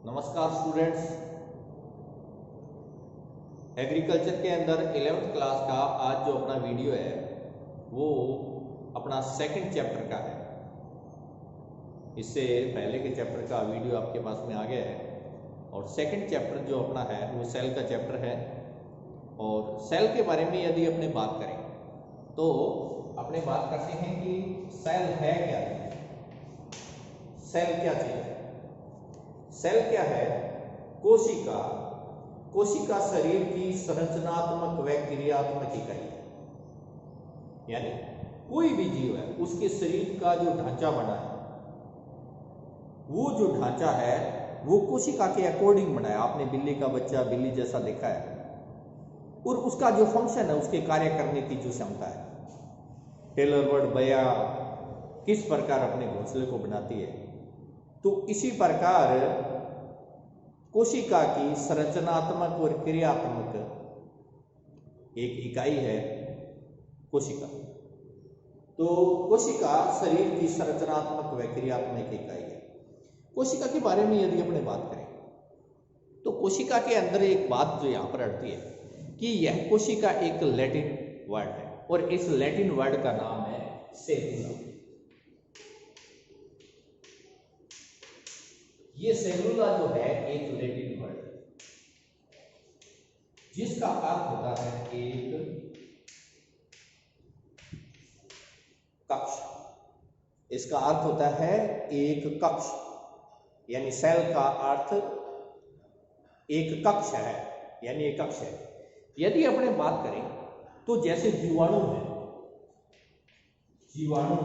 नमस्कार students. Agriculture के अंदर 11th क्लास का आज जो अपना वीडियो है वो अपना सेकंड चैप्टर का है। इससे पहले के चैप्टर का वीडियो आपके पास में आ गया है और सेकंड चैप्टर जो अपना है वो सेल का चैप्टर है। और सेल के बारे में यदि अपने बात करें तो अपने बात करते हैं कि सेल है क्या है, सेल क्या चीज है। सेल क्या है? कोशिका। कोशिका शरीर की संरचनात्मक व क्रियात्मक इकाई है। यानी कोई भी जीव है उसके शरीर का जो ढांचा बना है वो जो ढांचा है वो कोशिका के अकॉर्डिंग बना है। आपने बिल्ली का बच्चा बिल्ली जैसा देखा है और उसका जो फंक्शन है, उसके कार्य करने की जो क्षमता है, टेलरवर्ड बया किस प्रकार अपने घोंसले को बनाती है, तो इसी प्रकार कोशिका की संरचनात्मक और क्रियात्मक एक इकाई है कोशिका। तो कोशिका शरीर की संरचनात्मक व क्रियात्मक इकाई है। कोशिका के बारे में यदि अपने बात करें तो कोशिका के अंदर एक बात जो यहां पर अड़ती है कि यह कोशिका एक लैटिन वर्ड है और इस लैटिन वर्ड का नाम है सेलुला। ये सेलुला जो है एक लैटिन वर्ड है जिसका अर्थ होता है एक कक्ष। इसका अर्थ होता है एक कक्ष, यानी सेल का अर्थ एक कक्ष है, यानी एक कक्ष है। यदि अपने बात करें तो जैसे जीवाणु है, जीवाणु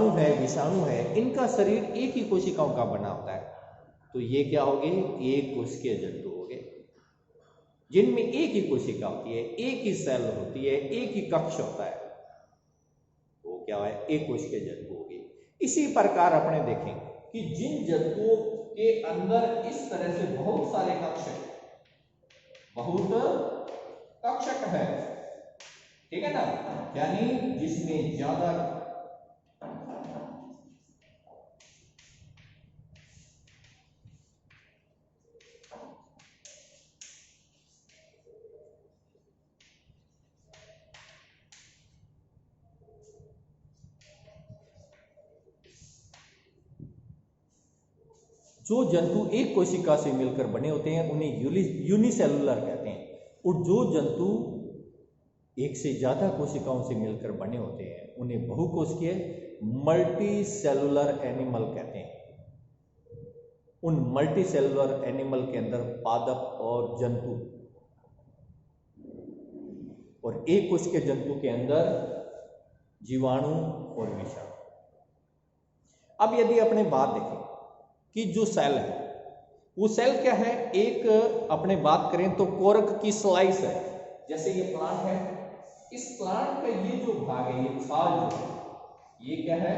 है, विषाणु है, इनका शरीर एक ही कोशिकाओं का बना होता है। तो ये क्या हो गए? एक कोशिकीय जंतु हो गए जिनमें एक ही कोशिका होती है, एक ही सेल होती है, एक ही कक्ष होता है। वो क्या है? एक कोशिकीय जंतु हो गए। इसी प्रकार अपने देखें कि जिन जंतुओं के अंदर इस तरह से बहुत सारे कक्ष है, बहुत कक्षक है, ठीक है ना, यानी जिसमें ज्यादा जो जंतु एक कोशिका से मिलकर बने होते हैं उन्हें यूनिसेलुलर कहते हैं, और जो जंतु एक से ज्यादा कोशिकाओं से मिलकर बने होते हैं उन्हें बहुकोशिकीय मल्टी सेलुलर एनिमल कहते हैं। उन मल्टी सेलुलर एनिमल के अंदर पादप और जंतु, और एक कोशिकीय जंतु के अंदर जीवाणु और विषाणु। अब यदि अपने बात देखें कि जो सेल है वो सेल क्या है, एक अपने बात करें तो कोरक की स्लाइस है। जैसे ये प्लांट है, इस प्लांट का ये जो भाग है, ये छाल जो है, ये क्या है?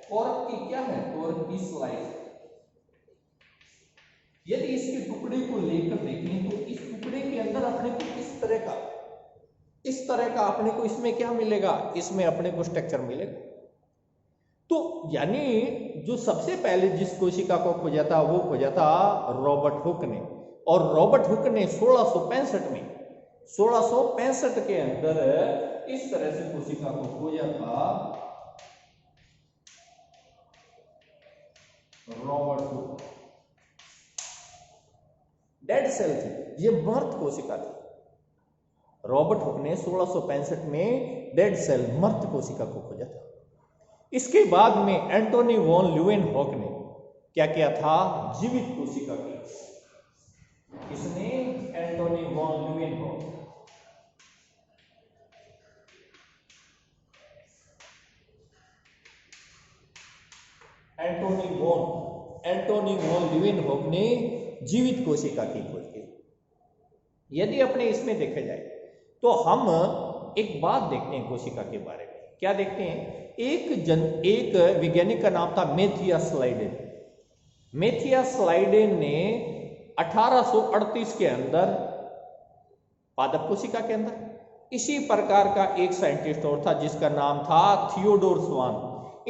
कोरक की क्या है? कोरक की स्लाइस। यदि इसके टुकड़े को लेकर देखें तो इस टुकड़े के अंदर अपने को इस तरह का अपने को इसमें क्या मिलेगा? इसमें अपने को स्ट्रक्चर मिलेगा। तो यानी जो सबसे पहले जिस कोशिका को खोजा था वो खोजा था रॉबर्ट हुक ने, और रॉबर्ट हुक ने 1665 के अंदर इस तरह से कोशिका को खोजा था। रॉबर्ट हुक, डेड सेल थी, ये मृत कोशिका थी। रॉबर्ट हुक ने 1665 में डेड सेल, मृत कोशिका को खोजा था। इसके बाद में एंटोनी वॉन ल्यूवेनहॉक ने क्या किया था? जीवित कोशिका की। किसने? Antony von Leeuwenhoek. Antony von Leeuwenhoek ने जीवित कोशिका की खोज की। यदि अपने इसमें देखा जाए तो हम एक बात देखते हैं कोशिका के बारे में। क्या देखते हैं? एक वैज्ञानिक का नाम था मैथियस स्लाइडेन। मैथियस स्लाइडेन ने 1838 के अंदर पादप कोशिका के अंदर इसी प्रकार का एक साइंटिस्ट और था जिसका नाम था थियोडोर स्वान।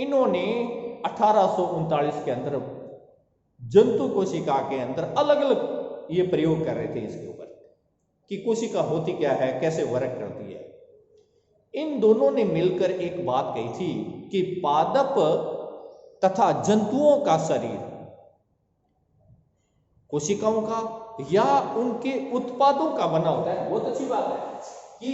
इन्होंने 1839 के अंदर जंतु कोशिका के अंदर अलग अलग ये प्रयोग कर रहे थे इसके ऊपर कि कोशिका होती क्या है, कैसे वर्क करती है। इन दोनों ने मिलकर एक बात कही थी कि पादप तथा जंतुओं का शरीर कोशिकाओं का या उनके उत्पादों का बना होता है। बहुत अच्छी बात है कि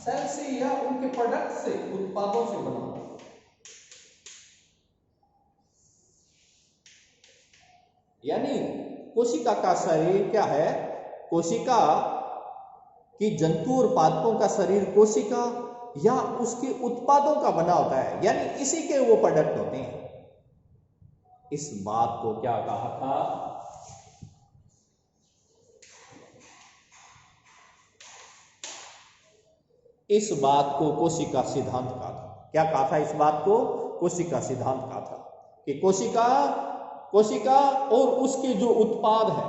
सेल से या उनके प्रोडक्ट से, उत्पादों से बना होता है। यानी कोशिका का शरीर क्या है, कोशिका की जंतु और पादपों का शरीर कोशिका या उसके उत्पादों का बना होता है, यानी इसी के वो प्रोडक्ट होते हैं। इस बात को क्या कहा था, इस बात को कोशिका सिद्धांत कहा था। क्या कहा था, इस बात को कोशिका सिद्धांत कहा था कि कोशिका और उसके जो उत्पाद है,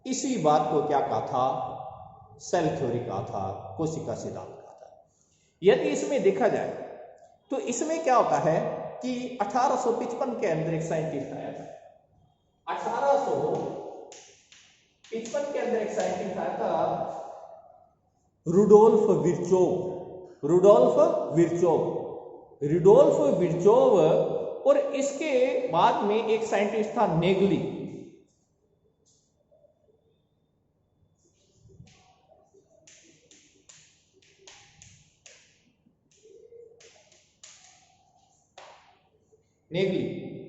इसी बात को क्या कहा था, सेल थ्योरी कहा था, कोशिका सिद्धांत कहा था। यदि इसमें देखा जाए तो इसमें क्या होता है कि 1855 के अंदर एक साइंटिस्ट आया था। 1855 के अंदर एक साइंटिस्ट आया था, रुडोल्फ विर्चोव, और इसके बाद में एक साइंटिस्ट था नेगली।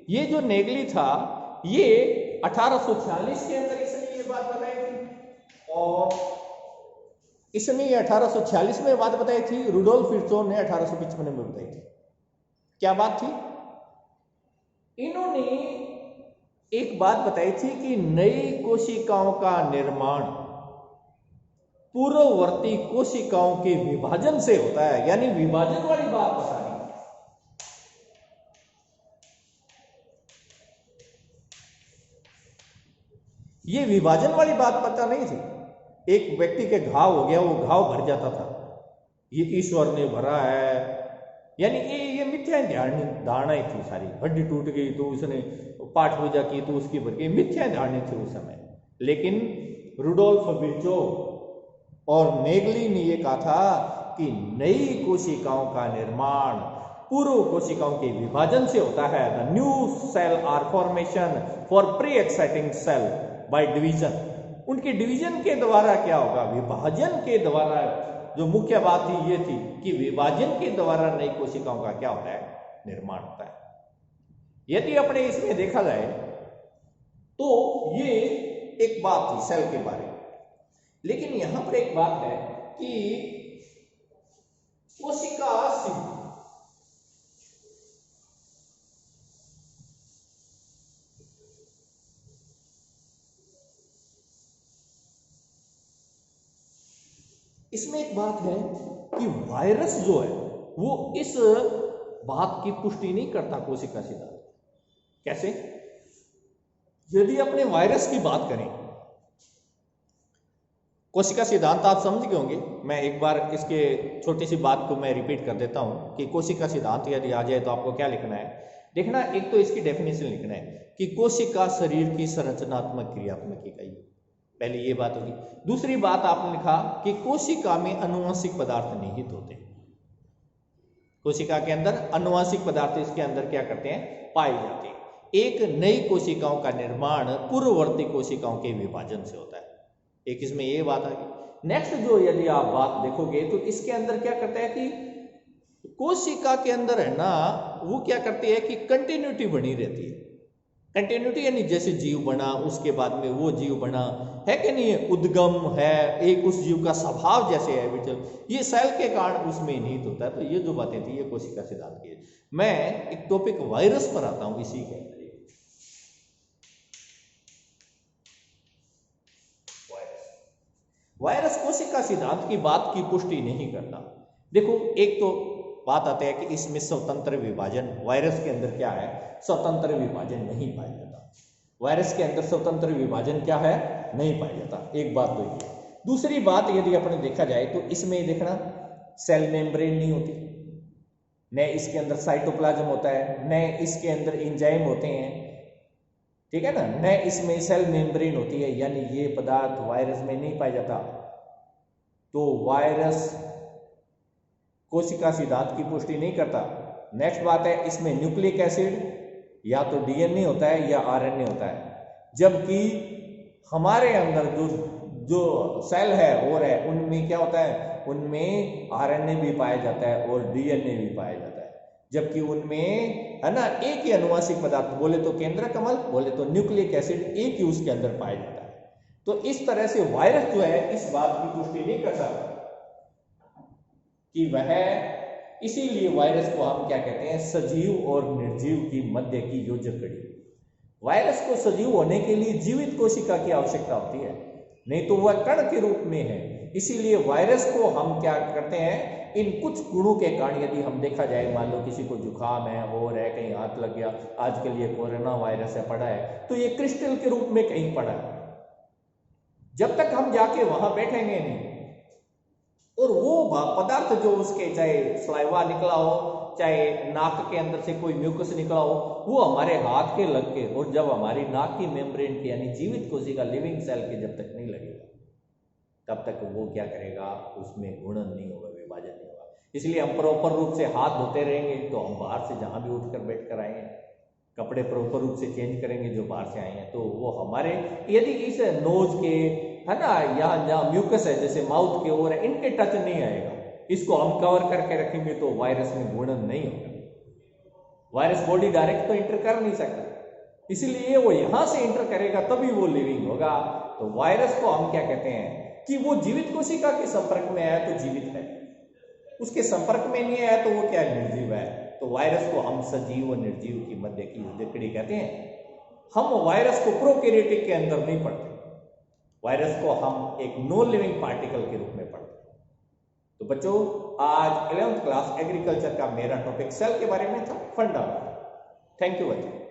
ये जो नेगली था, ये 1846 के अंदर इसने ये बात बताई थी, और इसने ये 1846 में बात बताई थी। रुडोल्फ विर्चोव ने 1855 में बताई थी। क्या बात थी, इन्होंने एक बात बताई थी कि नई कोशिकाओं का निर्माण पूर्ववर्ती कोशिकाओं के विभाजन से होता है। यानी विभाजन वाली बात बता रही है। ये विभाजन वाली बात पता नहीं थी। एक व्यक्ति के घाव हो गया, वो घाव भर जाता था, ये ईश्वर ने भरा है, यानी ये मिथ्या धारणा ही थी सारी। हड्डी टूट गई तो उसने पाठ पूजा की तो उसकी भर गई, मिथ्या धारणा थी उस समय। लेकिन रुडोल्फ विर्चोव और नेगली ने यह कहा था कि नई कोशिकाओं का निर्माण पूर्व कोशिकाओं के विभाजन से होता है। The new cell are formation for pre existing cell by division. उनके डिवीजन के द्वारा क्या होगा, विभाजन के द्वारा। जो मुख्य बात थी ये थी कि विभाजन के द्वारा नई कोशिकाओं का क्या होता है, निर्माण होता है। यदि अपने इसमें देखा जाए तो ये एक बात थी सेल के बारे में। लेकिन यहां पर एक बात है कि कोशिका सिद्धांत, इसमें एक बात है कि वायरस जो है वो इस बात की पुष्टि नहीं करता कोशिका सिद्धांत। कैसे, यदि अपने वायरस की बात करें, कोशिका सिद्धांत आप समझ गए होंगे। मैं एक बार इसके छोटी सी बात को मैं रिपीट कर देता हूं कि कोशिका सिद्धांत यदि आ जाए तो आपको क्या लिखना है। देखना, एक तो इसकी डेफिनेशन लिखना है कि कोशिका शरीर की संरचनात्मक क्रियात्मक इकाई। पहले ये बात होगी। दूसरी बात आपने लिखा कि कोशिका में अनुवांशिक पदार्थ निहित होते हैं। कोशिका के अंदर अनुवांशिक पदार्थ इसके अंदर क्या करते हैं, पाए जाते हैं। एक नई कोशिकाओं का निर्माण पूर्ववर्ती कोशिकाओं के विभाजन से होता है। एक इसमें ये बात आ गई। नेक्स्ट जो यदि आप बात देखोगे तो इसके अंदर क्या करता है कि कोशिका के अंदर है ना, वो क्या करती है कि कंटिन्यूटी बनी रहती है। कंटिन्यूटी यानी जैसे जीव बना उसके बाद में वो जीव बना है कि नहीं, उद्गम है, एक उस जीव का स्वभाव जैसे है विचल, ये सेल के कारण उसमें निहित होता है। तो ये जो बातें थी ये कोशिका सिद्धांत की। मैं एक टॉपिक वायरस पर आता हूं इसी के अंदर। वायरस कोशिका सिद्धांत की बात की पुष्टि नहीं करता। देखो, एक तो बात आते हैं कि इसमें स्वतंत्र विभाजन, वायरस के अंदर क्या है, स्वतंत्र विभाजन नहीं पाया जाता। वायरस के अंदर स्वतंत्र विभाजन क्या है, नहीं पाया जाता। एक बात तो ये। दूसरी बात यदि अपने देखा जाए तो इसमें देखना सेल मेम्ब्रेन नहीं होती, न इसके अंदर साइटोप्लाज्म होता है, न इसके अंदर एंजाइम होते हैं, ठीक है ना, न इसमें सेल मेम्ब्रेन होती है, यानी ये पदार्थ वायरस में नहीं पाया जाता। तो वायरस कोशिका सिद्धांत की पुष्टि नहीं करता। नेक्स्ट बात है, इसमें न्यूक्लिक एसिड या तो डीएनए होता है या आरएनए होता है, जबकि हमारे अंदर जो सेल है और है उनमें क्या होता है, उनमें आरएनए भी पाया जाता है और डीएनए भी पाया जाता है, जबकि उनमें है ना एक ही अनुवांशिक पदार्थ, बोले तो केंद्र कमल, बोले तो न्यूक्लिक एसिड, एक ही उसके अंदर पाया जाता है। तो इस तरह से वायरस जो है इस बात की पुष्टि नहीं कर सकता कि वह, इसीलिए वायरस को हम क्या कहते हैं, सजीव और निर्जीव की मध्य की योजक कड़ी। वायरस को सजीव होने के लिए जीवित कोशिका की आवश्यकता होती है, नहीं तो वह कण के रूप में है। इसीलिए वायरस को हम क्या करते हैं, इन कुछ गुणों के कारण, यदि हम देखा जाए, मान लो किसी को जुकाम है और है, कहीं हाथ लग गया, आजकल ये कोरोना वायरस है पड़ा है, तो ये क्रिस्टल के रूप में कहीं पड़ा है। जब तक हम जाके वहां बैठेंगे नहीं और वो पदार्थ जो उसके, चाहे सलाइवा निकला हो, चाहे नाक के अंदर से कोई म्यूकस निकला हो, वो हमारे हाथ के लग के, और जब हमारी नाक की मेम्ब्रेन की यानी जीवित कोशिका, लिविंग सेल के जब तक नहीं लगेगा तब तक वो क्या करेगा, उसमें गुणन नहीं होगा, विभाजन नहीं होगा। इसलिए हम प्रॉपर रूप से हाथ धोते रहेंगे तो हम बाहर से जहां भी उठकर बैठ कर आए हैं, कपड़े प्रॉपर रूप से चेंज करेंगे जो बाहर से आए हैं, तो वो हमारे, यदि इस नोज के, है ना, यहाँ जहाँ म्यूकस है जैसे माउथ के ओर है, इनके टच नहीं आएगा, इसको हम कवर करके रखेंगे तो वायरस में गुणन नहीं होगा। वायरस बॉडी डायरेक्ट तो इंटर कर नहीं सकता, इसलिए वो यहां से इंटर करेगा तभी वो लिविंग होगा। तो वायरस को हम क्या कहते हैं कि वो जीवित कोशिका के संपर्क में आया तो जीवित है, उसके संपर्क में नहीं आया तो वो क्या, निर्जीव है। तो वायरस को हम सजीव और निर्जीव की मध्य की योजकड़ी कहते हैं। हम वायरस को प्रोकैरियोटिक के अंदर नहीं पढ़ते, वायरस को हम एक नॉन लिविंग पार्टिकल के रूप में पढ़ते हैं। तो बच्चों, आज 11th क्लास एग्रीकल्चर का मेरा टॉपिक सेल के बारे में था, फंडामेंटल। थैंक यू बच्चों।